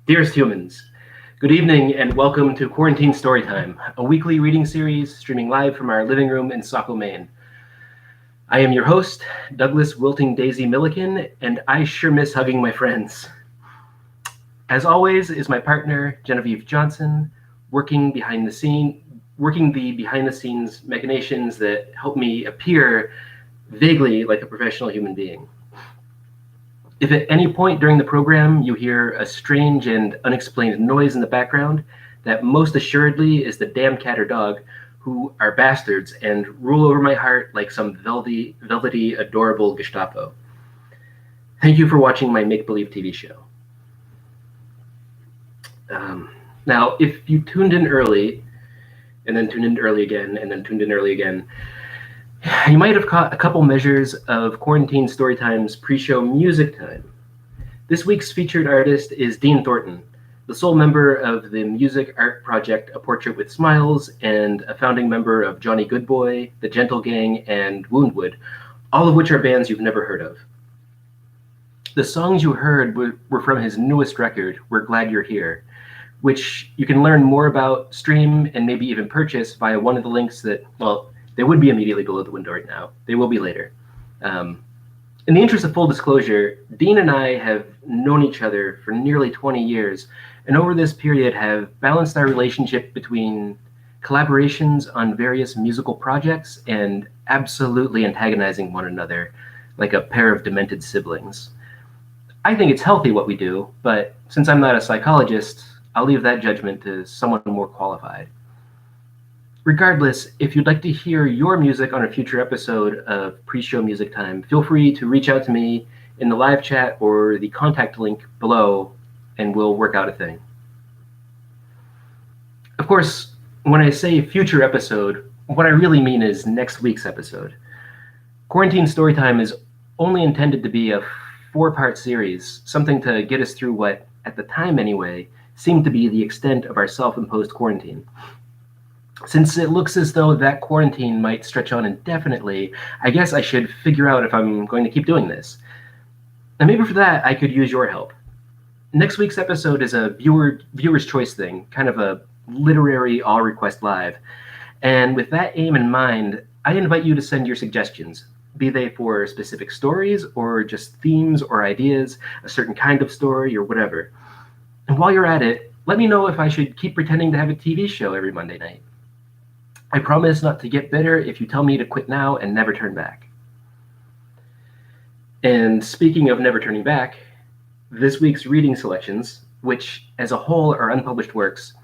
Dearest humans, good evening and welcome to Quarantine Storytime, a weekly reading series streaming live from our living room in Saco, Maine. I am your host, Douglas Wilting Daisy Milliken, and I sure miss hugging my friends. As always is my partner, Genevieve Johnson, working the behind the scenes machinations that help me appear vaguely like a professional human being. If at any point during the program you hear a strange and unexplained noise in the background, that most assuredly is the damn cat or dog, who are bastards and rule over my heart like some velvety, adorable Gestapo. Thank you for watching my make-believe TV show. Now, if you tuned in early, and then tuned in early again, and then tuned in early again, you might have caught a couple measures of Quarantine Storytime's pre-show music time. This week's featured artist is Dean Thornton, the sole member of the music art project A Portrait with Smiles and a founding member of Johnny Goodboy, The Gentle Gang, and Woundwood, all of which are bands you've never heard of. The songs you heard were from his newest record, We're Glad You're Here, which you can learn more about, stream, and maybe even purchase via one of the links that, well, they would be immediately below the window right now. They will be later. In the interest of full disclosure, Dean and I have known each other for nearly 20 years, and over this period have balanced our relationship between collaborations on various musical projects and absolutely antagonizing one another like a pair of demented siblings. I think it's healthy what we do, but since I'm not a psychologist, I'll leave that judgment to someone more qualified. Regardless, if you'd like to hear your music on a future episode of Pre-Show Music Time, feel free to reach out to me in the live chat or the contact link below, and we'll work out a thing. Of course, when I say future episode, what I really mean is next week's episode. Quarantine Storytime is only intended to be a 4-part series, something to get us through what, at the time anyway, seemed to be the extent of our self-imposed quarantine. Since it looks as though that quarantine might stretch on indefinitely, I guess I should figure out if I'm going to keep doing this. And maybe for that, I could use your help. Next week's episode is a viewer's choice thing, kind of a literary all-request live. And with that aim in mind, I invite you to send your suggestions, be they for specific stories or just themes or ideas, a certain kind of story or whatever. And while you're at it, let me know if I should keep pretending to have a TV show every Monday night. I promise not to get bitter if you tell me to quit now and never turn back. And speaking of never turning back, this week's reading selections, which as a whole are unpublished works,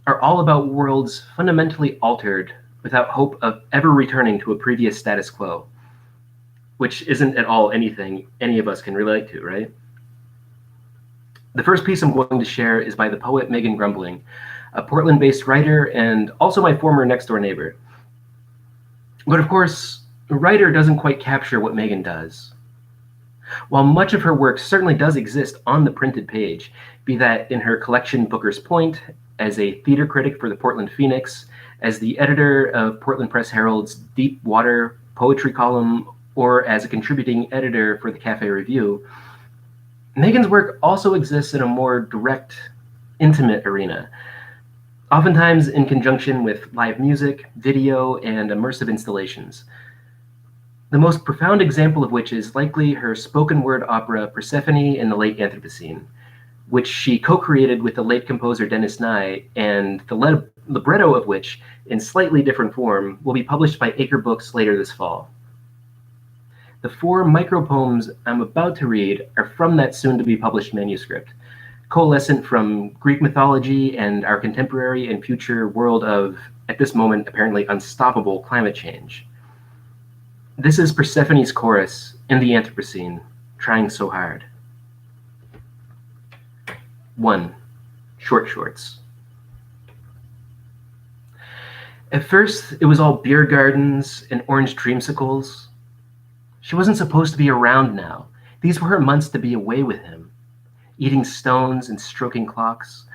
are all about worlds fundamentally altered without hope of ever returning to a previous status quo, which isn't at all anything any of us can relate to, right? The first piece I'm going to share is by the poet Megan Grumbling, a Portland-based writer and also my former next-door neighbor. But of course, a writer doesn't quite capture what Megan does. While much of her work certainly does exist on the printed page, be that in her collection Booker's Point, as a theater critic for the Portland Phoenix, as the editor of Portland Press Herald's Deep Water poetry column, or as a contributing editor for the Cafe Review, Megan's work also exists in a more direct, intimate arena, oftentimes in conjunction with live music, video, and immersive installations. The most profound example of which is likely her spoken word opera Persephone in the Late Anthropocene, which she co-created with the late composer Dennis Nye, and the libretto of which, in slightly different form, will be published by Acre Books later this fall. The 4 micropoems I'm about to read are from that soon-to-be-published manuscript, coalescent from Greek mythology and our contemporary and future world of, at this moment, apparently unstoppable climate change. This is Persephone's chorus in the Anthropocene, trying so hard. 1. Short shorts. At first, it was all beer gardens and orange dreamsicles. She wasn't supposed to be around now. These were her months to be away with him, eating stones and stroking clocks,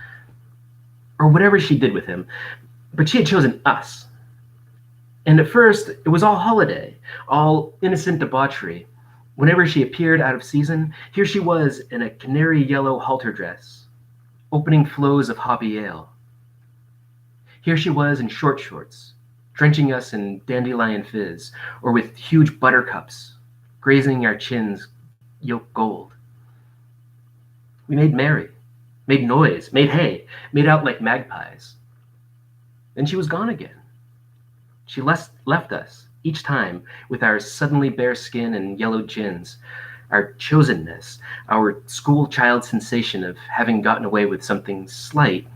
or whatever she did with him. But she had chosen us. And at first, it was all holiday, all innocent debauchery. Whenever she appeared out of season, here she was in a canary yellow halter dress, opening flows of hoppy ale. Here she was in short shorts, drenching us in dandelion fizz, or with huge buttercups, grazing our chins yolk gold. We made merry, made noise, made hay, made out like magpies. Then she was gone again. She left us, each time, with our suddenly bare skin and yellowed chins, our chosenness, our school child sensation of having gotten away with something slight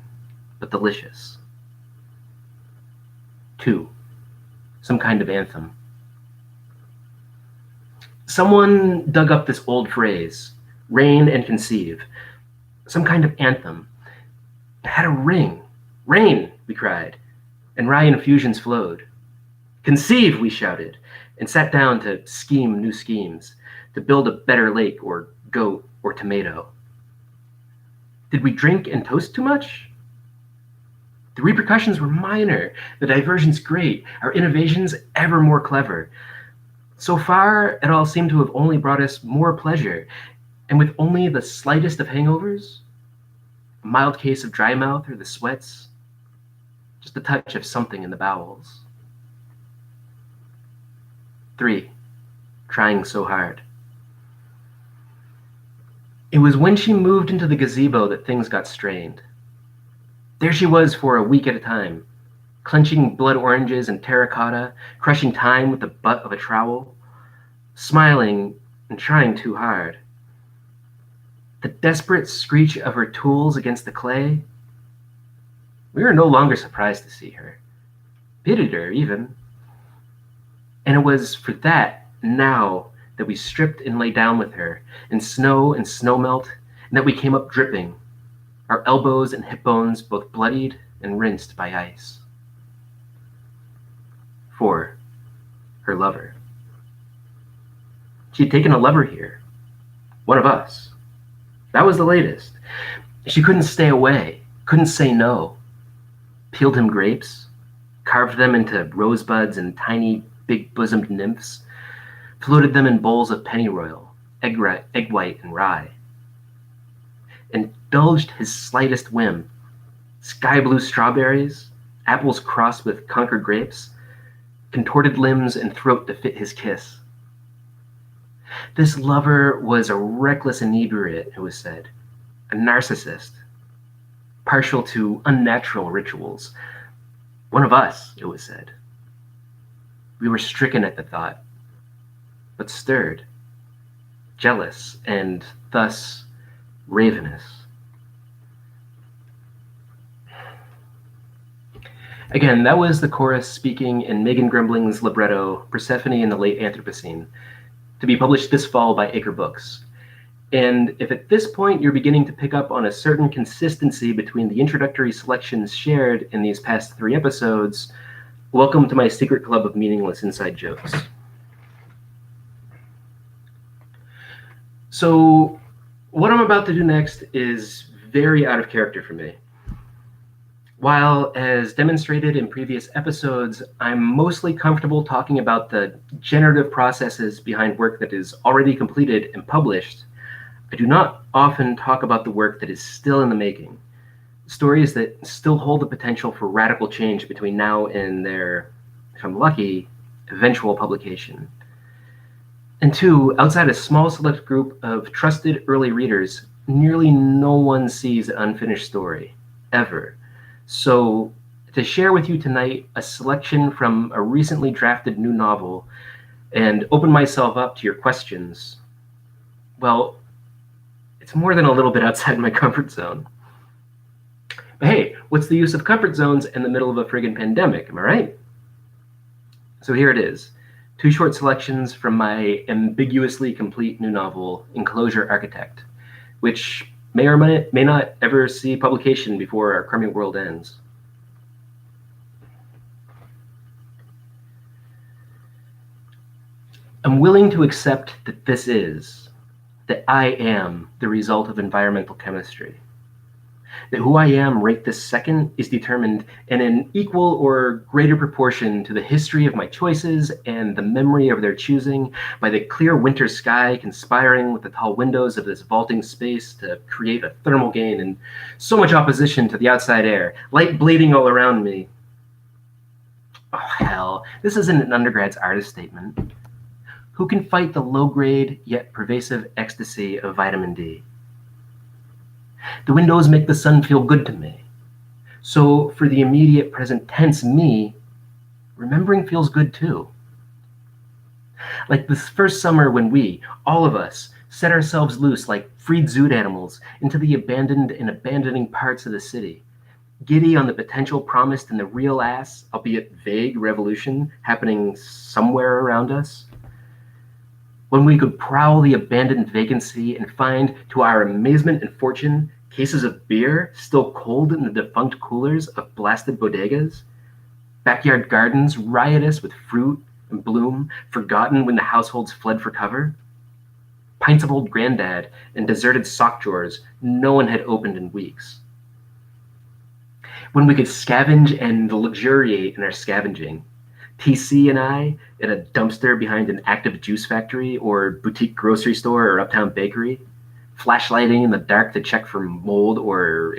but delicious. 2. Some kind of anthem. Someone dug up this old phrase, reign and conceive. Some kind of anthem. It had a ring. Rain, we cried, and rye infusions flowed. Conceive, we shouted, and sat down to scheme new schemes, to build a better lake or goat or tomato. Did we drink and toast too much? The repercussions were minor, the diversions great, our innovations ever more clever. So far, it all seemed to have only brought us more pleasure, and with only the slightest of hangovers, a mild case of dry mouth or the sweats, just a touch of something in the bowels. 3. Trying so hard. It was when she moved into the gazebo that things got strained. There she was for a week at a time, clenching blood oranges and terracotta, crushing time with the butt of a trowel, smiling and trying too hard. The desperate screech of her tools against the clay. We were no longer surprised to see her, pitied her even. And it was for that, now, that we stripped and lay down with her, in snow and snowmelt, and that we came up dripping, our elbows and hip bones both bloodied and rinsed by ice. 4. Her lover. She'd taken a lover here. One of us. That was the latest. She couldn't stay away, couldn't say no. Peeled him grapes, carved them into rosebuds and tiny, big-bosomed nymphs, floated them in bowls of pennyroyal, egg white, and rye. Indulged his slightest whim, sky blue strawberries, apples crossed with Concord grapes, contorted limbs and throat to fit his kiss. This lover was a reckless inebriate, it was said, a narcissist, partial to unnatural rituals. One of us, it was said. We were stricken at the thought, but stirred, jealous, and thus ravenous. Again, that was the chorus speaking in Megan Grumbling's libretto, Persephone in the Late Anthropocene, to be published this fall by Acre Books. And if at this point you're beginning to pick up on a certain consistency between the introductory selections shared in these past 3 episodes, welcome to my secret club of meaningless inside jokes. So what I'm about to do next is very out of character for me. While, as demonstrated in previous episodes, I'm mostly comfortable talking about the generative processes behind work that is already completed and published, I do not often talk about the work that is still in the making, stories that still hold the potential for radical change between now and their, if I'm lucky, eventual publication. And 2, outside a small select group of trusted early readers, nearly no one sees an unfinished story, ever. So, to share with you tonight a selection from a recently drafted new novel and open myself up to your questions, well, it's more than a little bit outside my comfort zone. But hey, what's the use of comfort zones in the middle of a friggin' pandemic, am I right? So here it is, 2 short selections from my ambiguously complete new novel, Enclosure Architect, which may or may not ever see publication before our crummy world ends. I'm willing to accept that I am the result of environmental chemistry. that who I am right this second is determined in an equal or greater proportion to the history of my choices and the memory of their choosing by the clear winter sky conspiring with the tall windows of this vaulting space to create a thermal gain and so much opposition to the outside air, light bleeding all around me. Oh, hell, this isn't an undergrad's artist statement. Who can fight the low-grade yet pervasive ecstasy of vitamin D? The windows make the sun feel good to me. So for the immediate present tense me, remembering feels good too. Like this first summer when we, all of us, set ourselves loose like freed zoo animals into the abandoned and abandoning parts of the city, giddy on the potential promised in the real ass, albeit vague revolution happening somewhere around us. When we could prowl the abandoned vacancy and find, to our amazement and fortune, cases of beer still cold in the defunct coolers of blasted bodegas, backyard gardens riotous with fruit and bloom, forgotten when the households fled for cover, pints of old granddad and deserted sock drawers no one had opened in weeks. When we could scavenge and luxuriate in our scavenging, TC and I at a dumpster behind an active juice factory or boutique grocery store or uptown bakery, flashlighting in the dark to check for mold or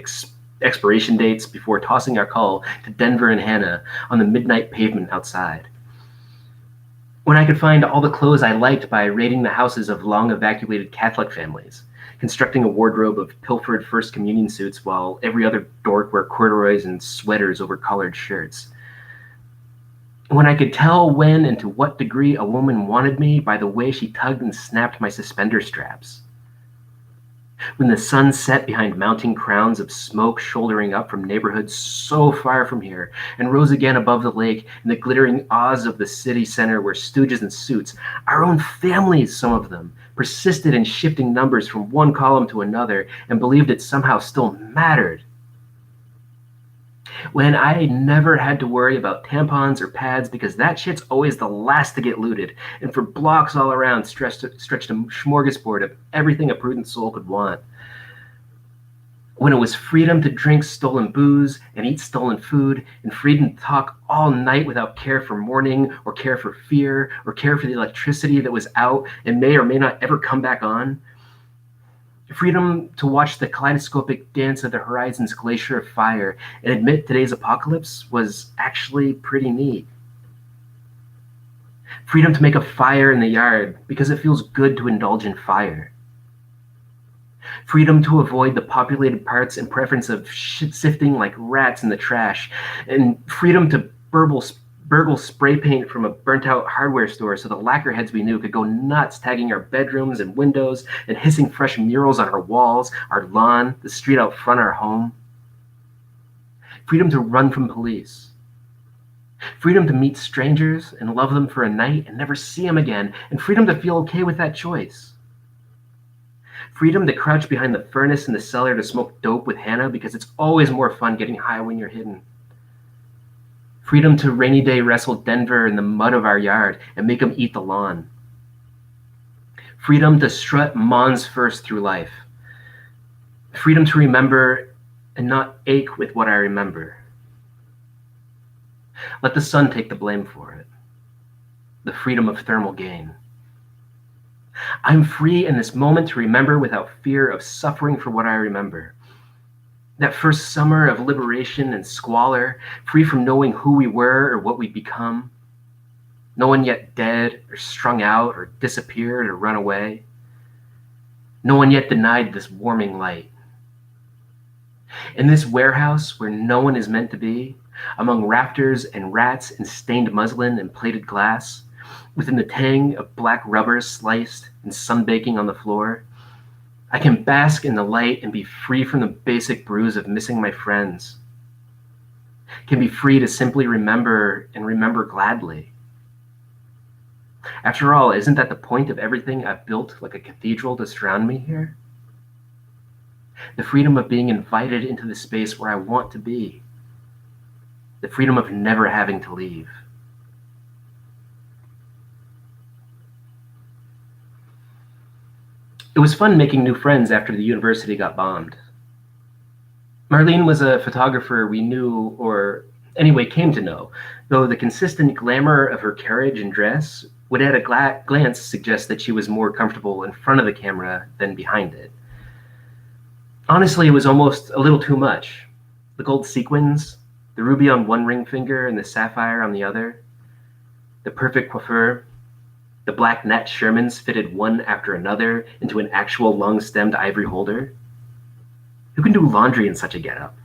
expiration dates before tossing our call to Denver and Hannah on the midnight pavement outside. When I could find all the clothes I liked by raiding the houses of long evacuated Catholic families, constructing a wardrobe of pilfered First Communion suits while every other dork wore corduroys and sweaters over collared shirts. When I could tell when and to what degree a woman wanted me by the way she tugged and snapped my suspender straps. When the sun set behind mounting crowns of smoke shouldering up from neighborhoods so far from here and rose again above the lake in the glittering Oz of the city center where stooges in suits, our own families, some of them, persisted in shifting numbers from one column to another and believed it somehow still mattered. When I never had to worry about tampons or pads because that shit's always the last to get looted, and for blocks all around stretched a smorgasbord of everything a prudent soul could want. When it was freedom to drink stolen booze and eat stolen food, and freedom to talk all night without care for mourning or care for fear or care for the electricity that was out and may or may not ever come back on. Freedom to watch the kaleidoscopic dance of the horizon's glacier of fire and admit today's apocalypse was actually pretty neat. Freedom to make a fire in the yard because it feels good to indulge in fire. Freedom to avoid the populated parts in preference of shit sifting like rats in the trash. And freedom to burgle spray paint from a burnt-out hardware store so the lacquerheads we knew could go nuts tagging our bedrooms and windows and hissing fresh murals on our walls, our lawn, the street out front of our home. Freedom to run from police. Freedom to meet strangers and love them for a night and never see them again, and freedom to feel okay with that choice. Freedom to crouch behind the furnace in the cellar to smoke dope with Hannah because it's always more fun getting high when you're hidden. Freedom to rainy day wrestle Denver in the mud of our yard and make him eat the lawn. Freedom to strut Mons first through life. Freedom to remember and not ache with what I remember. Let the sun take the blame for it. The freedom of thermal gain. I'm free in this moment to remember without fear of suffering for what I remember. That first summer of liberation and squalor, free from knowing who we were or what we'd become. No one yet dead or strung out or disappeared or run away. No one yet denied this warming light. In this warehouse where no one is meant to be, among rafters and rats and stained muslin and plated glass, within the tang of black rubber sliced and sunbaking on the floor, I can bask in the light and be free from the basic bruise of missing my friends. Can be free to simply remember and remember gladly. After all, isn't that the point of everything I've built like a cathedral to surround me here? The freedom of being invited into the space where I want to be. The freedom of never having to leave. It was fun making new friends after the university got bombed. Marlene was a photographer we knew, or anyway came to know, though the consistent glamour of her carriage and dress would at a glance suggest that she was more comfortable in front of the camera than behind it. Honestly, it was almost a little too much. The gold sequins, the ruby on one ring finger and the sapphire on the other, the perfect coiffure, the black net Shermans fitted one after another into an actual long-stemmed ivory holder. Who can do laundry in such a getup?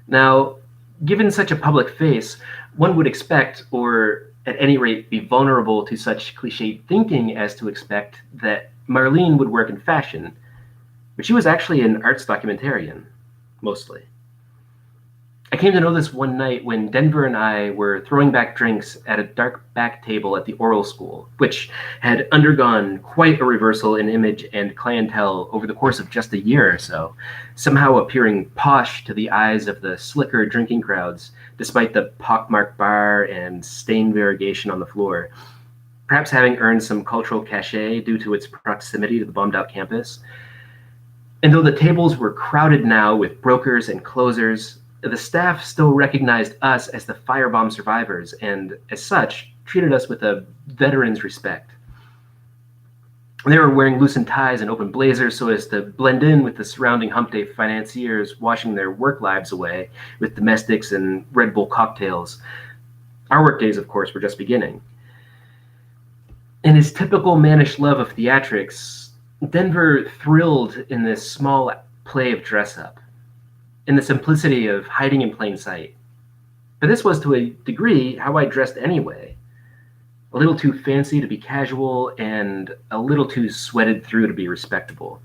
Now, given such a public face, one would expect, or at any rate be vulnerable to such cliched thinking as to expect, that Marlene would work in fashion, but she was actually an arts documentarian, mostly. I came to know this one night when Denver and I were throwing back drinks at a dark back table at the oral school, which had undergone quite a reversal in image and clientele over the course of just a year or so, somehow appearing posh to the eyes of the slicker drinking crowds, despite the pockmarked bar and stained variegation on the floor, perhaps having earned some cultural cachet due to its proximity to the bombed-out campus. And though the tables were crowded now with brokers and closers, the staff still recognized us as the firebomb survivors and, as such, treated us with a veteran's respect. They were wearing loosened ties and open blazers so as to blend in with the surrounding hump day financiers washing their work lives away with domestics and Red Bull cocktails. Our work days, of course, were just beginning. In his typical mannish love of theatrics, Denver thrilled in this small play of dress-up, in the simplicity of hiding in plain sight. But this was, to a degree, how I dressed anyway. A little too fancy to be casual, and a little too sweated through to be respectable.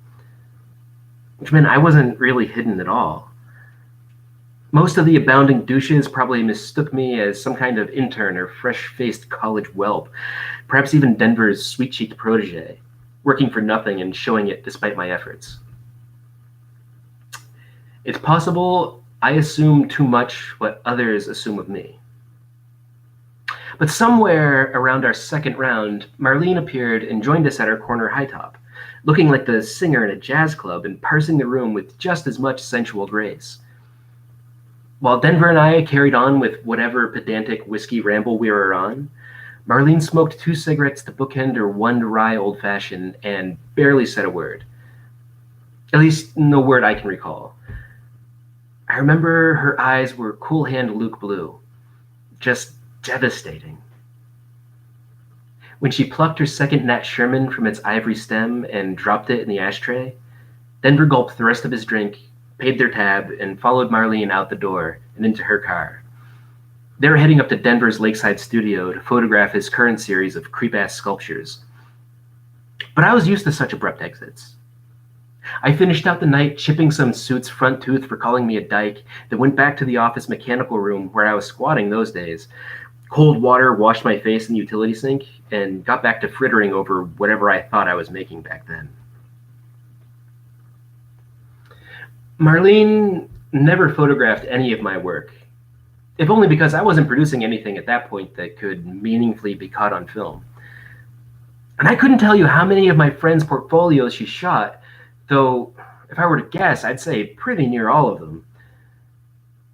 Which meant I wasn't really hidden at all. Most of the abounding douches probably mistook me as some kind of intern or fresh-faced college whelp, perhaps even Denver's sweet-cheeked protege, working for nothing and showing it despite my efforts. It's possible I assume too much what others assume of me. But somewhere around our second round, Marlene appeared and joined us at our corner high top, looking like the singer in a jazz club and parsing the room with just as much sensual grace. While Denver and I carried on with whatever pedantic whiskey ramble we were on, Marlene smoked 2 cigarettes to bookend her one rye old-fashioned and barely said a word. At least, no word I can recall. I remember her eyes were cool hand Luke blue, just devastating. When she plucked her second Nat Sherman from its ivory stem and dropped it in the ashtray, Denver gulped the rest of his drink, paid their tab, and followed Marlene out the door and into her car. They were heading up to Denver's lakeside studio to photograph his current series of creep-ass sculptures. But I was used to such abrupt exits. I finished out the night chipping some suit's front tooth for calling me a dyke, then went back to the office mechanical room where I was squatting those days. Cold water washed my face in the utility sink, and got back to frittering over whatever I thought I was making back then. Marlene never photographed any of my work, if only because I wasn't producing anything at that point that could meaningfully be caught on film. And I couldn't tell you how many of my friends' portfolios she shot, though if I were to guess, I'd say pretty near all of them.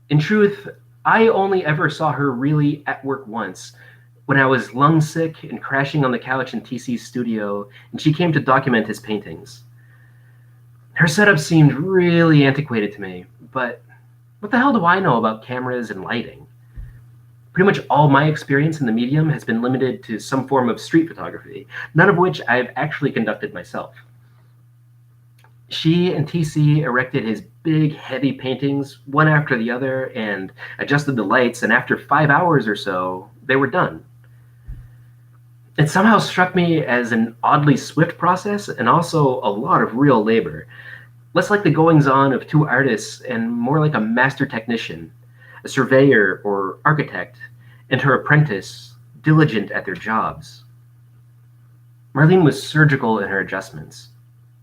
In truth, I only ever saw her really at work once, when I was lung sick and crashing on the couch in TC's studio, and she came to document his paintings. Her setup seemed really antiquated to me, but what the hell do I know about cameras and lighting? Pretty much all my experience in the medium has been limited to some form of street photography, none of which I've actually conducted myself. She and TC erected his big, heavy paintings, one after the other, and adjusted the lights, and after 5 hours or so, they were done. It somehow struck me as an oddly swift process, and also a lot of real labor. Less like the goings-on of 2 artists, and more like a master technician, a surveyor or architect, and her apprentice, diligent at their jobs. Marlene was surgical in her adjustments,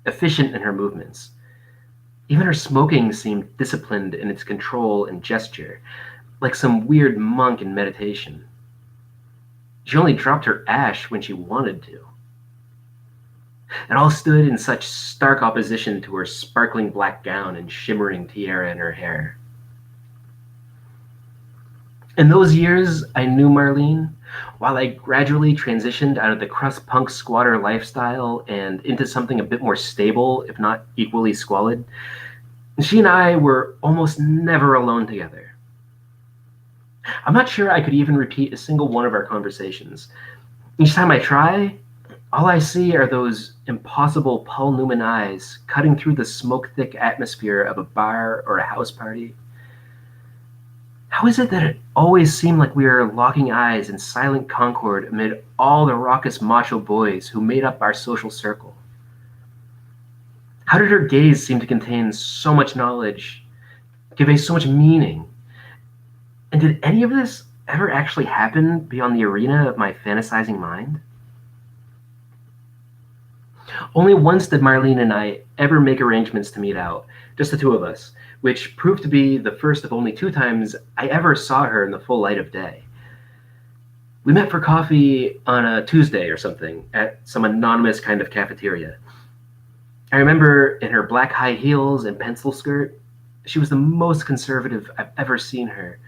efficient in her movements. Even her smoking seemed disciplined in its control and gesture, like some weird monk in meditation. She only dropped her ash when she wanted to. It all stood in such stark opposition to her sparkling black gown and shimmering tiara in her hair. In those years, I knew Marlene, while I gradually transitioned out of the crust punk squatter lifestyle and into something a bit more stable, if not equally squalid. She and I were almost never alone together. I'm not sure I could even repeat a single one of our conversations. Each time I try, all I see are those impossible Paul Newman eyes cutting through the smoke-thick atmosphere of a bar or a house party. How is it that it always seemed like we were locking eyes in silent concord amid all the raucous macho boys who made up our social circle? How did her gaze seem to contain so much knowledge, convey so much meaning? And did any of this ever actually happen beyond the arena of my fantasizing mind? Only once did Marlene and I ever make arrangements to meet out, just the two of us, which proved to be the first of only 2 times I ever saw her in the full light of day. We met for coffee on a Tuesday or something at some anonymous kind of cafeteria. I remember in her black high heels and pencil skirt, she was the most conservative I've ever seen her.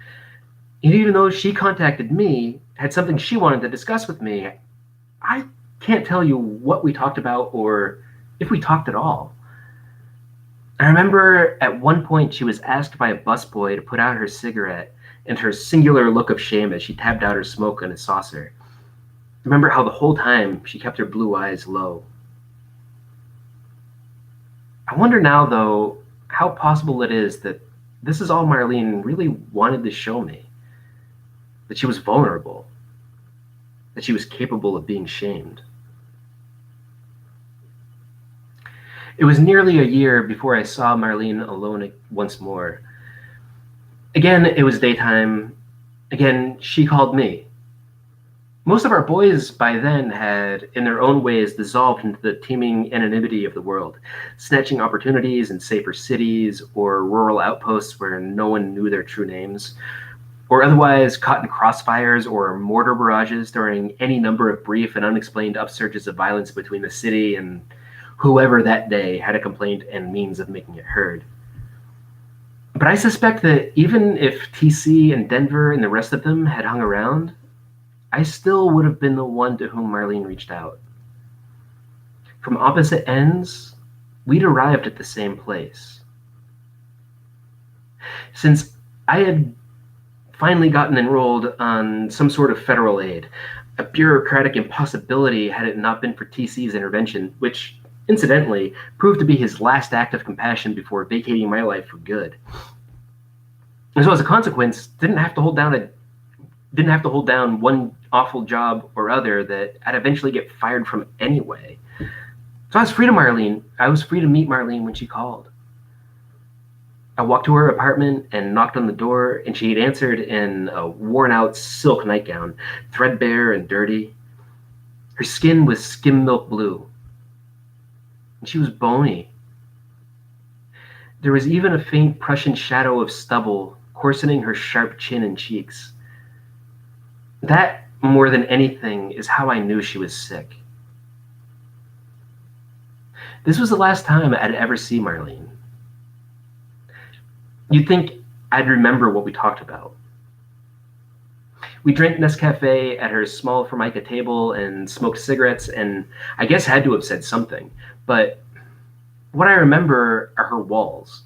And even though she contacted me, had something she wanted to discuss with me, I can't tell you what we talked about or if we talked at all. I remember at one point she was asked by a busboy to put out her cigarette, and her singular look of shame as she tabbed out her smoke on a saucer. I remember how the whole time she kept her blue eyes low. I wonder now, though, how possible it is that this is all Marlene really wanted to show me. That she was vulnerable. That she was capable of being shamed. It was nearly a year before I saw Marlene alone once more. Again, it was daytime. Again, she called me. Most of our boys by then had, in their own ways, dissolved into the teeming anonymity of the world, snatching opportunities in safer cities or rural outposts where no one knew their true names, or otherwise caught in crossfires or mortar barrages during any number of brief and unexplained upsurges of violence between the city and whoever that day had a complaint and means of making it heard. But I suspect that even if TC and Denver and the rest of them had hung around, I still would have been the one to whom Marlene reached out. From opposite ends, we'd arrived at the same place. Since I had finally gotten enrolled on some sort of federal aid, a bureaucratic impossibility had it not been for TC's intervention, which incidentally proved to be his last act of compassion before vacating my life for good. And so as a consequence, didn't have to hold down one awful job or other that I'd eventually get fired from anyway. So I was free to meet Marlene when she called. I walked to her apartment and knocked on the door, and she had answered in a worn-out silk nightgown, threadbare and dirty. Her skin was skim milk blue, and she was bony. There was even a faint Prussian shadow of stubble coarsening her sharp chin and cheeks. That, more than anything, is how I knew she was sick. This was the last time I'd ever see Marlene. You'd think I'd remember what we talked about. We drank Nescafe at her small Formica table and smoked cigarettes, and I guess had to have said something. But what I remember are her walls,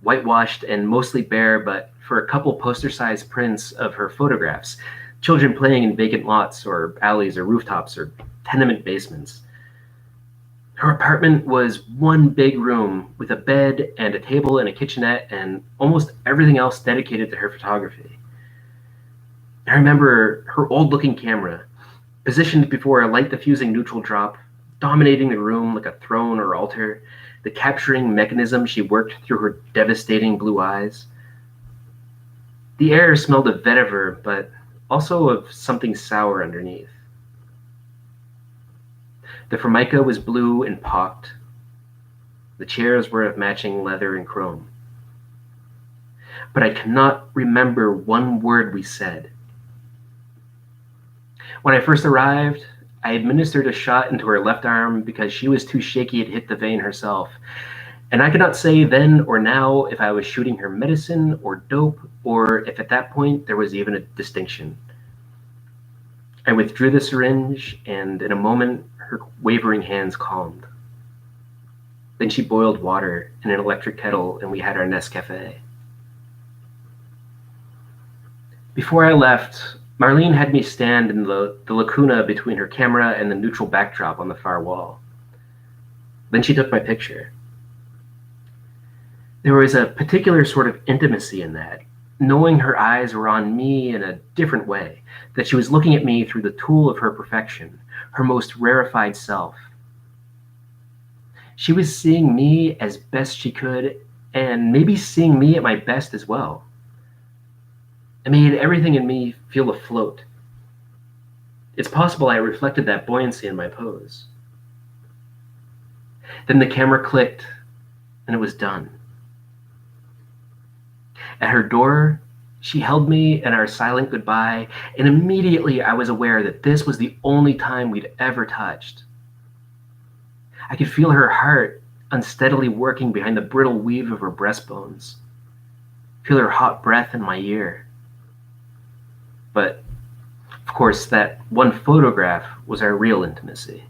whitewashed and mostly bare, but for a couple poster-sized prints of her photographs, children playing in vacant lots or alleys or rooftops or tenement basements. Her apartment was one big room with a bed and a table and a kitchenette and almost everything else dedicated to her photography. I remember her old-looking camera, positioned before a light-diffusing neutral drop, dominating the room like a throne or altar, the capturing mechanism she worked through her devastating blue eyes. The air smelled of vetiver, but also of something sour underneath. The Formica was blue and pocked. The chairs were of matching leather and chrome. But I cannot remember one word we said. When I first arrived, I administered a shot into her left arm because she was too shaky to hit the vein herself. And I could not say then or now if I was shooting her medicine or dope, or if at that point there was even a distinction. I withdrew the syringe, and in a moment, her wavering hands calmed. Then she boiled water in an electric kettle, and we had our Nescafe. Before I left, Marlene had me stand in the lacuna between her camera and the neutral backdrop on the far wall. Then she took my picture. There was a particular sort of intimacy in that, knowing her eyes were on me in a different way, that she was looking at me through the tool of her perfection, her most rarefied self. She was seeing me as best she could, and maybe seeing me at my best as well. It made everything in me feel afloat. It's possible I reflected that buoyancy in my pose. Then the camera clicked, and it was done. At her door, she held me in our silent goodbye, and immediately I was aware that this was the only time we'd ever touched. I could feel her heart unsteadily working behind the brittle weave of her breastbones, feel her hot breath in my ear. But, of course, that one photograph was our real intimacy.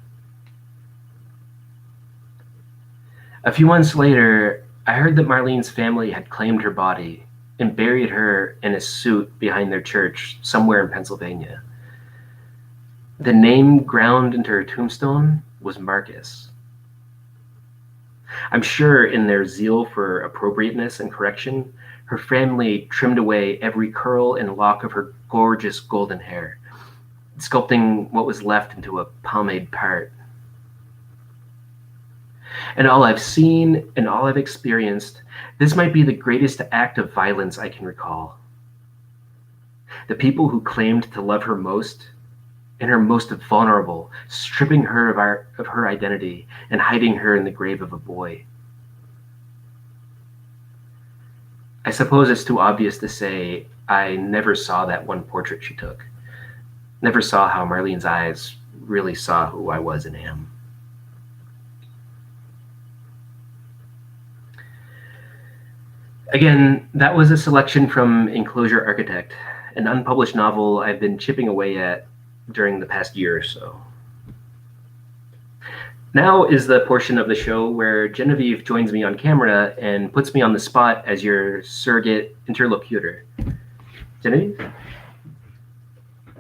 A few months later, I heard that Marlene's family had claimed her body and buried her in a suit behind their church somewhere in Pennsylvania. The name ground into her tombstone was Marcus. I'm sure in their zeal for appropriateness and correction, her family trimmed away every curl and lock of her gorgeous golden hair, sculpting what was left into a pomade part. And all I've seen and all I've experienced, this might be the greatest act of violence I can recall. The people who claimed to love her most, and her most vulnerable, stripping her of her identity and hiding her in the grave of a boy. I suppose it's too obvious to say I never saw that one portrait she took. Never saw how Marlene's eyes really saw who I was and am. Again, that was a selection from Enclosure Architect, an unpublished novel I've been chipping away at during the past year or so. Now is the portion of the show where Genevieve joins me on camera and puts me on the spot as your surrogate interlocutor. Genevieve?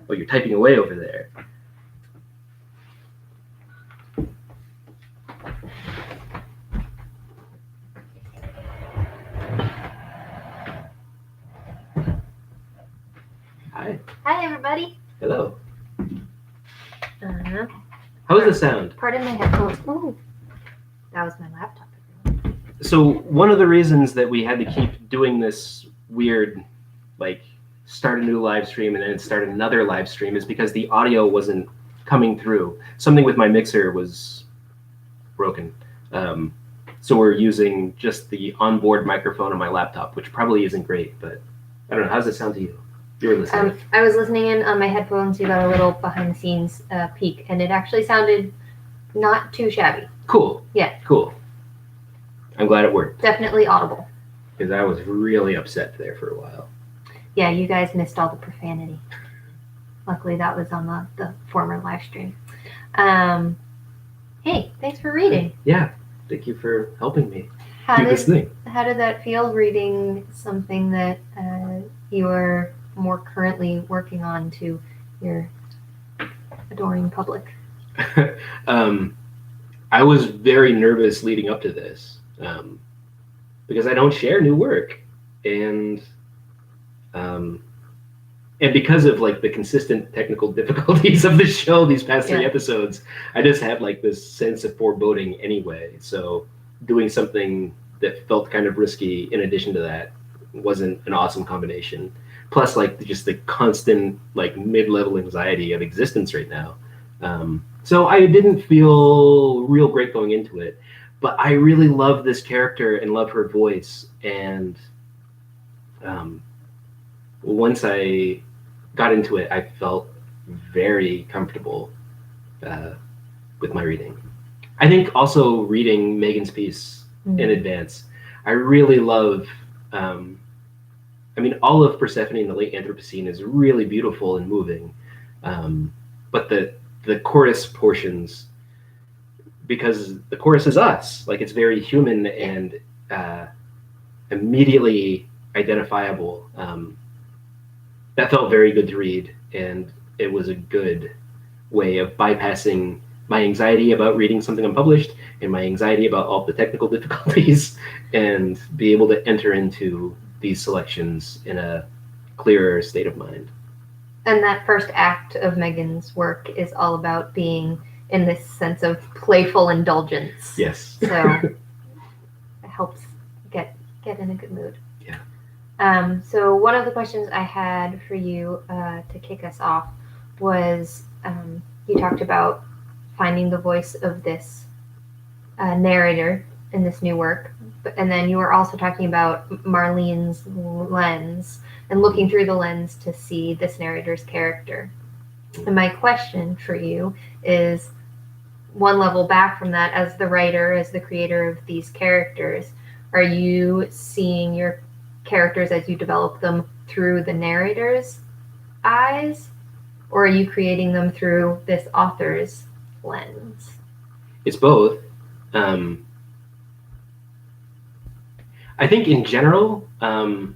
Oh, you're typing away over there. Hi. Hi, everybody. Hello. How's the sound? Pardon my headphones. Ooh, that was my laptop. So one of the reasons that we had to keep doing this weird, like, start a new live stream and then start another live stream is because the audio wasn't coming through. Something with my mixer was broken. So we're using just the onboard microphone on my laptop, which probably isn't great, but I don't know. How's it sound to you? You were listening. I was listening in on my headphones. You got a little behind the scenes peek, and it actually sounded not too shabby. Cool. Yeah. Cool. I'm glad it worked. Definitely audible. Because I was really upset there for a while. Yeah, you guys missed all the profanity. Luckily, that was on the former live stream. Hey, thanks for reading. Yeah, thank you for helping me How do this thing. How did that feel, reading something that you are more currently working on to your adoring public? I was very nervous leading up to this because I don't share new work, and because of like the consistent technical difficulties of the show these past 3 episodes, I just had like this sense of foreboding anyway. So doing something that felt kind of risky in addition to that wasn't an awesome combination. Plus, like, just the constant, like, mid-level anxiety of existence right now. So I didn't feel real great going into it, but I really love this character and love her voice. And once I got into it, I felt very comfortable with my reading. I think also reading Megan's piece in advance, I really love. I mean, all of Persephone in the late Anthropocene is really beautiful and moving, but the chorus portions, because the chorus is us, like it's very human and immediately identifiable. That felt very good to read, and it was a good way of bypassing my anxiety about reading something unpublished and my anxiety about all the technical difficulties, and be able to enter into these selections in a clearer state of mind. And that first act of Megan's work is all about being in this sense of playful indulgence. Yes. So it helps get in a good mood. Yeah. So one of the questions I had for you to kick us off was you talked about finding the voice of this narrator in this new work, and then you were also talking about Marlene's lens and looking through the lens to see this narrator's character. And my question for you is, one level back from that, as the writer, as the creator of these characters, are you seeing your characters as you develop them through the narrator's eyes, or are you creating them through this author's lens? It's both. I think in general, and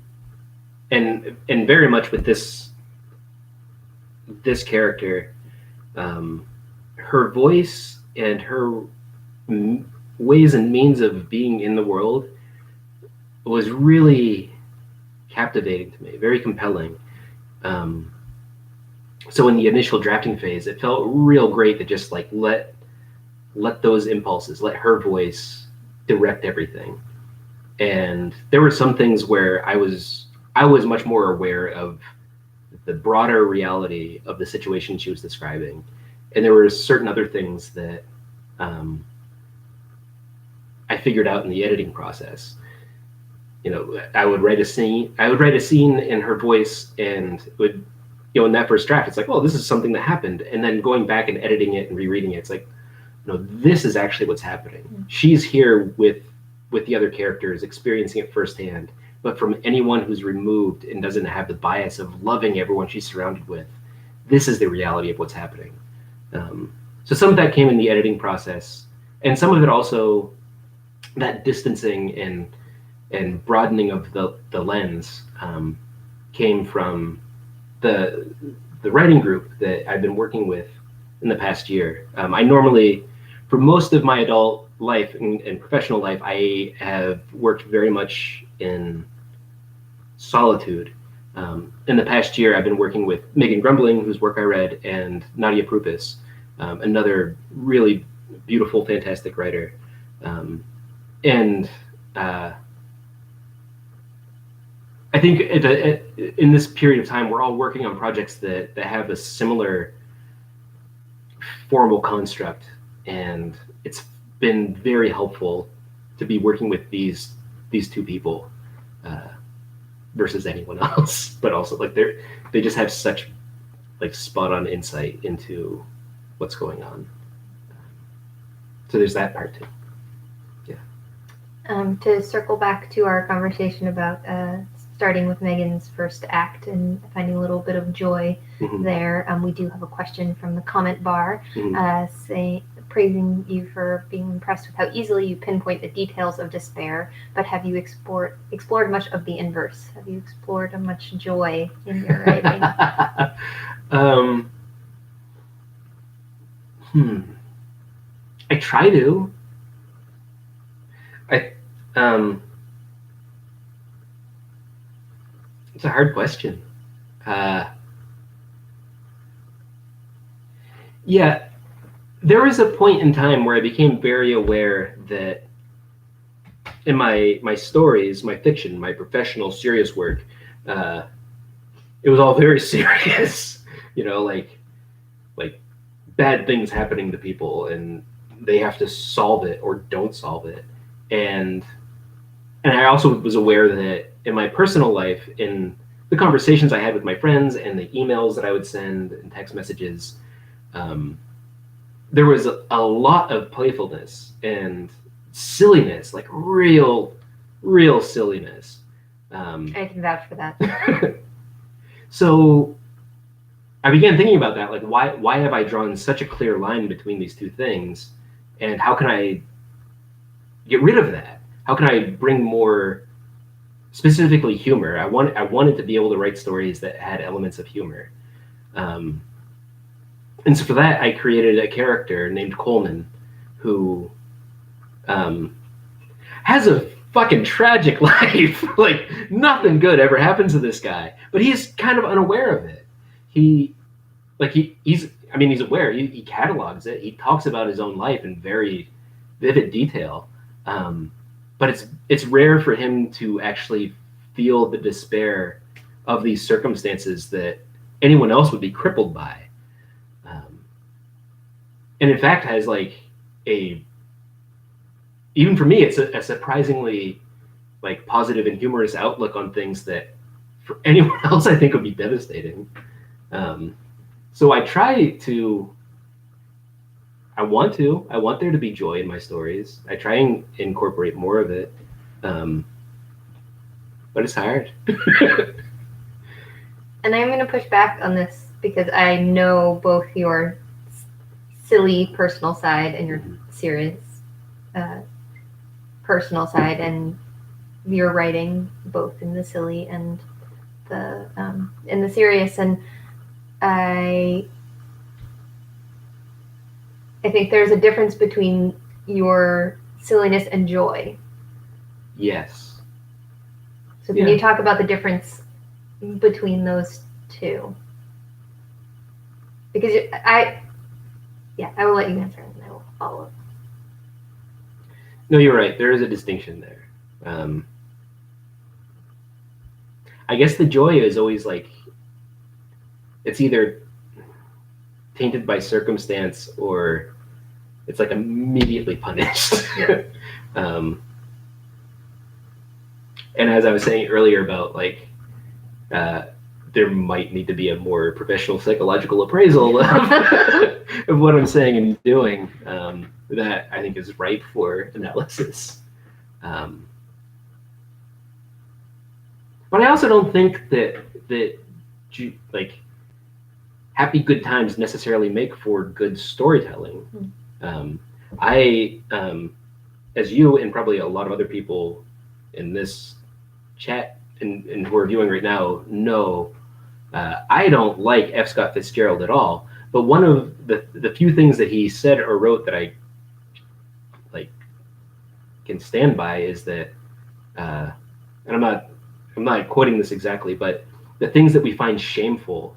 very much with this character, her voice and her ways and means of being in the world was really captivating to me, very compelling. So in the initial drafting phase, it felt real great to just like let those impulses, let her voice direct everything. And there were some things where I was much more aware of the broader reality of the situation she was describing, and there were certain other things that I figured out in the editing process. You know, I would write a scene in her voice, and it would, you know, in that first draft, it's like, well, this is something that happened, and then going back and editing it and rereading it, it's like, no, this is actually what's happening. Mm-hmm. She's here with the other characters, experiencing it firsthand, but from anyone who's removed and doesn't have the bias of loving everyone she's surrounded with, this is the reality of what's happening. So some of that came in the editing process, and some of it also, that distancing and broadening of the lens came from the writing group that I've been working with in the past year. I normally, for most of my adult life and professional life, I have worked very much in solitude. In the past year, I've been working with Megan Grumbling, whose work I read, and Nadia Prupis, another really beautiful, fantastic writer. And I think in this period of time, we're all working on projects that have a similar formal construct, and it's been very helpful to be working with these two people versus anyone else. But also, like, they just have such like spot on insight into what's going on. So there's that part too. Yeah. To circle back to our conversation about starting with Megan's first act and finding a little bit of joy there, we do have a question from the comment bar praising you for being impressed with how easily you pinpoint the details of despair, but have you explored much of the inverse? Have you explored much joy in your writing? I try to. It's a hard question. Yeah, there was a point in time where I became very aware that in my stories, my fiction, my professional serious work, it was all very serious. You know, like bad things happening to people, and they have to solve it or don't solve it. And I also was aware that in my personal life, in the conversations I had with my friends and the emails that I would send and text messages, there was a lot of playfulness and silliness, like real silliness. I can vouch for that. So I began thinking about that, like why have I drawn such a clear line between these two things, and how can I get rid of that? How can I bring more, specifically humor? I wanted to be able to write stories that had elements of humor. And so for that, I created a character named Coleman, who has a fucking tragic life. Like, nothing good ever happens to this guy, but he's kind of unaware of it. He's aware. He catalogs it. He talks about his own life in very vivid detail. But it's rare for him to actually feel the despair of these circumstances that anyone else would be crippled by. And in fact has like even for me, it's a surprisingly like positive and humorous outlook on things that for anyone else I think would be devastating. So I want there to be joy in my stories. I try and incorporate more of it. But it's hard. And I'm going to push back on this because I know both your silly personal side and your serious personal side, and your writing both in the silly and in the serious. And I think there's a difference between your silliness and joy. Yes. So can you talk about the difference between those two? Because I will let you answer and I will follow up. No, you're right. There is a distinction there. I guess the joy is always like, it's either tainted by circumstance or it's like immediately punished. Yeah. And as I was saying earlier about like, there might need to be a more professional psychological appraisal of what I'm saying and doing, that I think is ripe for analysis. But I also don't think that like happy good times necessarily make for good storytelling. As you and probably a lot of other people in this chat and who are viewing right now know, I don't like F. Scott Fitzgerald at all. But one of the few things that he said or wrote that I like can stand by is that, and I'm not quoting this exactly, but the things that we find shameful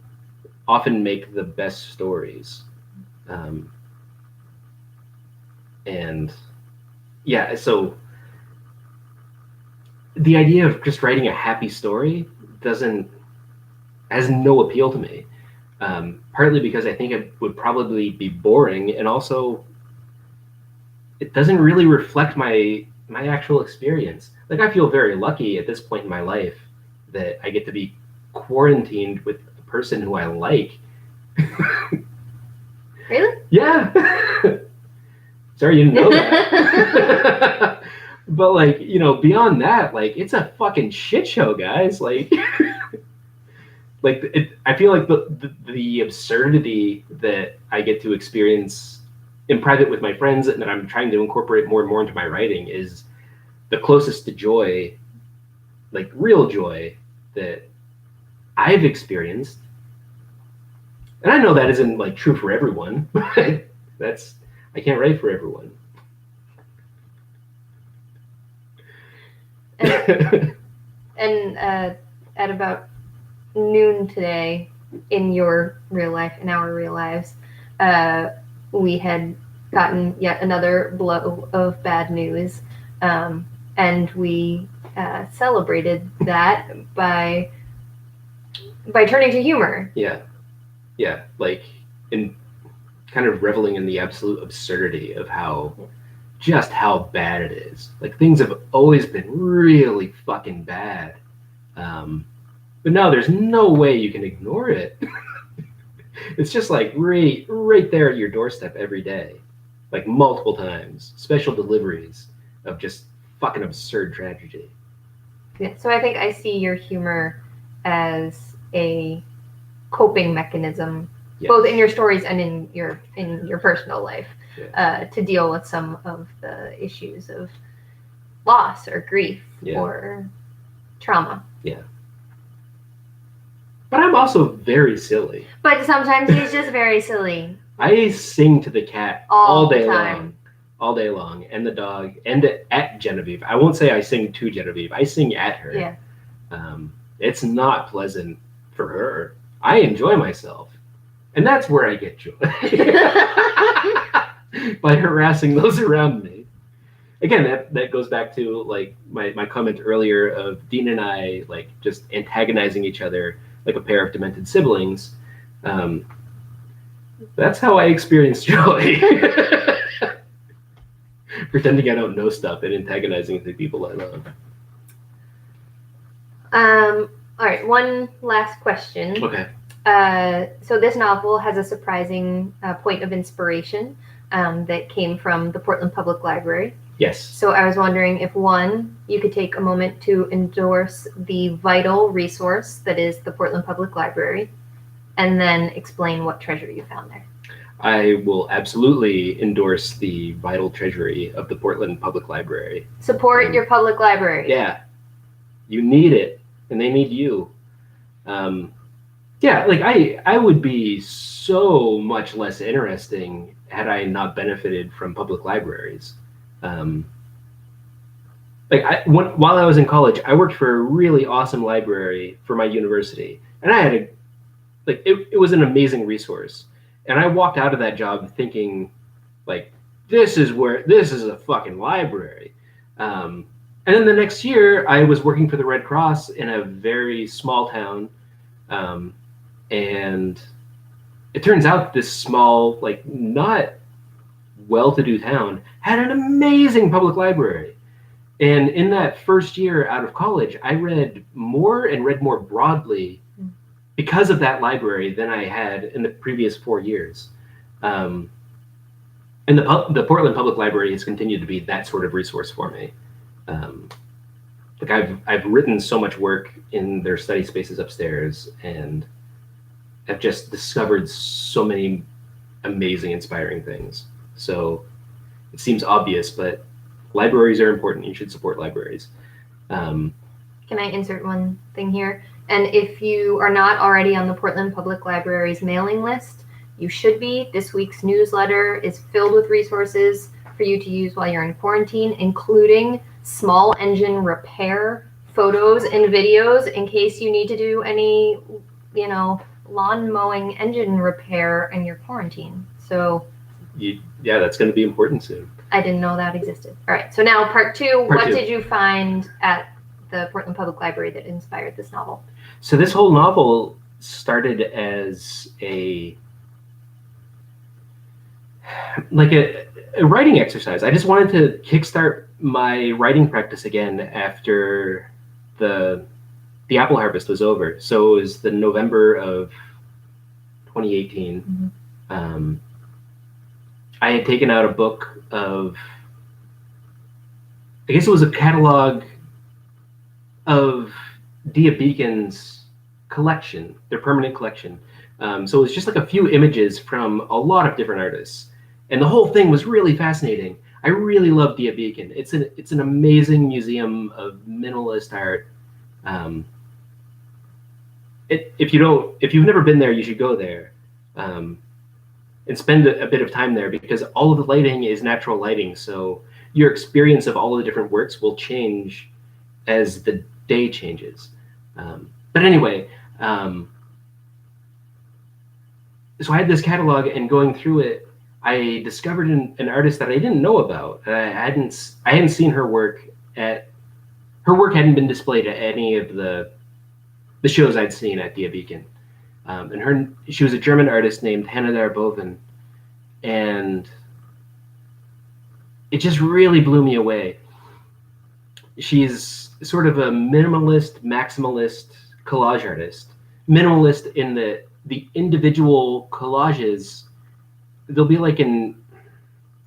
often make the best stories. And yeah, so the idea of just writing a happy story has no appeal to me. Partly because I think it would probably be boring, and also it doesn't really reflect my actual experience. Like, I feel very lucky at this point in my life that I get to be quarantined with a person who I like. Really? Yeah. Sorry you didn't know that. But like, beyond that, like, it's a fucking shit show, guys. Like, I feel like the absurdity that I get to experience in private with my friends and that I'm trying to incorporate more and more into my writing is the closest to joy, like real joy, that I've experienced. And I know that isn't like true for everyone, but I can't write for everyone. And at about noon today, in your real life, in our real lives, we had gotten yet another blow of bad news, and we celebrated that by turning to humor. Yeah, like in kind of reveling in the absolute absurdity of how bad it is. Like, things have always been really fucking bad. But now there's no way you can ignore it. It's just like right there at your doorstep every day, like multiple times. Special deliveries of just fucking absurd tragedy. Yeah, so I think I see your humor as a coping mechanism, Yes. both in your stories and in your personal life, Yeah. to deal with some of the issues of loss or grief Yeah. or trauma. Yeah. But I'm also very silly. But sometimes he's just very silly. I sing to the cat All day the time. long. All day long. And the dog. And at Genevieve. I won't say I sing to Genevieve. I sing at her. Yeah. It's not pleasant for her. I enjoy myself. And that's where I get joy. By harassing those around me. Again, that goes back to like my comment earlier of Dean and I like just antagonizing each other like a pair of demented siblings. That's how I experience joy. Pretending I don't know stuff and antagonizing the people I love. All right, one last question. Okay. So this novel has a surprising point of inspiration that came from the Portland Public Library. Yes. So I was wondering if, one, you could take a moment to endorse the vital resource that is the Portland Public Library, and then explain what treasure you found there. I will absolutely endorse the vital treasury of the Portland Public Library. Support your public library. Yeah. You need it, and they need you. Yeah, like I would be so much less interesting had I not benefited from public libraries. While I was in college, I worked for a really awesome library for my university, and I had it was an amazing resource. And I walked out of that job thinking, like, this is a fucking library. And then the next year, I was working for the Red Cross in a very small town, and it turns out this small, like, not well-to-do town had an amazing public library. And in that first year out of college, I read more broadly because of that library than I had in the previous 4 years. And the Portland Public Library has continued to be that sort of resource for me. Like I've written so much work in their study spaces upstairs, and I've just discovered so many amazing, inspiring things. So it seems obvious, but libraries are important. You should support libraries. Can I insert one thing here? And if you are not already on the Portland Public Library's mailing list, you should be. This week's newsletter is filled with resources for you to use while you're in quarantine, including small engine repair photos and videos in case you need to do any, lawn mowing engine repair in your quarantine. So yeah, that's going to be important soon. I didn't know that existed. All right, so now part two. What did you find at the Portland Public Library that inspired this novel? So this whole novel started as a writing exercise. I just wanted to kickstart my writing practice again after the apple harvest was over. So it was the November of 2018. Mm-hmm. I had taken out a book of, I guess it was a catalog of Dia Beacon's collection, their permanent collection. So it was just like a few images from a lot of different artists. And the whole thing was really fascinating. I really love Dia Beacon. It's an amazing museum of minimalist art. If you've never been there, you should go there. And spend a bit of time there, because all of the lighting is natural lighting. So your experience of all of the different works will change as the day changes. But anyway, so I had this catalog, and going through it, I discovered an artist that I didn't know about. I hadn't seen her work her work hadn't been displayed at any of the shows I'd seen at Dia Beacon. And she was a German artist named Hannah Darboven, and it just really blew me away. She's sort of a minimalist, maximalist collage artist. Minimalist in that the individual collages, there'll be like a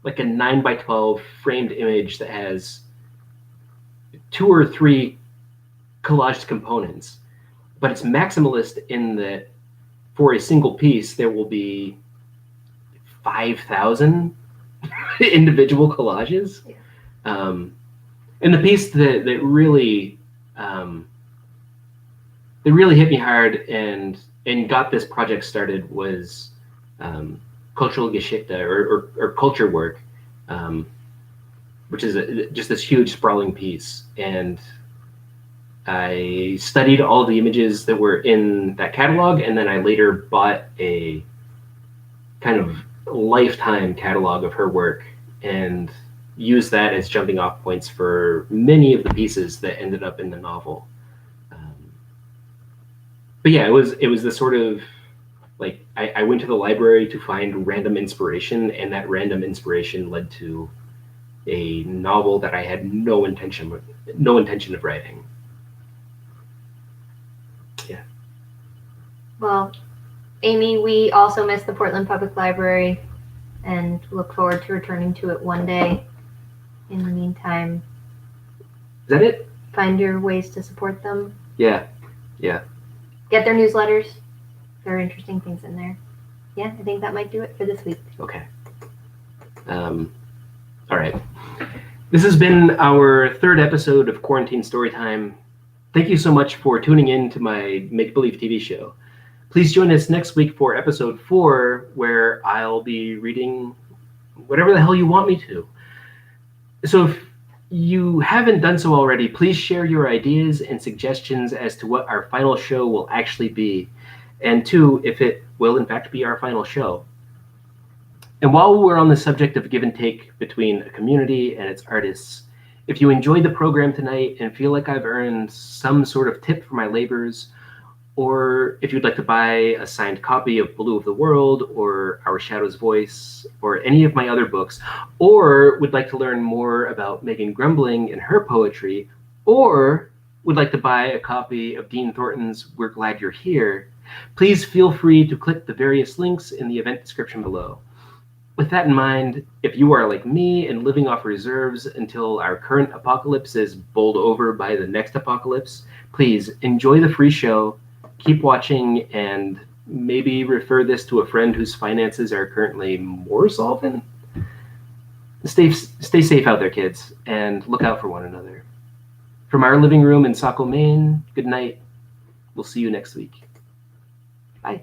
9x12 framed image that has 2 or 3 collaged components, but it's maximalist in that for a single piece there will be 5,000 individual collages. Yeah. And the piece that really hit me hard and got this project started was cultural Geschichte or culture work, which is just this huge sprawling piece. And I studied all the images that were in that catalog, and then I later bought a kind of lifetime catalog of her work and used that as jumping off points for many of the pieces that ended up in the novel. But yeah, it was the sort of like I went to the library to find random inspiration, and that random inspiration led to a novel that I had no intention of writing. Yeah. Well, Amy, we also miss the Portland Public Library and look forward to returning to it one day. In the meantime, Is that it? find your ways to support them. Yeah. Get their newsletters. There are interesting things in there. Yeah, I think that might do it for this week. Okay. All right. This has been our 3rd episode of Quarantine Storytime. Thank you so much for tuning in to my make-believe TV show. Please join us next week for episode 4, where I'll be reading whatever the hell you want me to. So if you haven't done so already, please share your ideas and suggestions as to what our final show will actually be, and 2, if it will in fact be our final show. And while we're on the subject of give and take between a community and its artists, if you enjoyed the program tonight and feel like I've earned some sort of tip for my labors, or if you'd like to buy a signed copy of Blue of the World or Our Shadow's Voice or any of my other books, or would like to learn more about Megan Grumbling and her poetry, or would like to buy a copy of Dean Thornton's We're Glad You're Here, please feel free to click the various links in the event description below. With that in mind, if you are like me and living off reserves until our current apocalypse is bowled over by the next apocalypse, please enjoy the free show, keep watching, and maybe refer this to a friend whose finances are currently more solvent. Stay safe out there, kids, and look out for one another. From our living room in Saco, Maine, good night. We'll see you next week. Bye.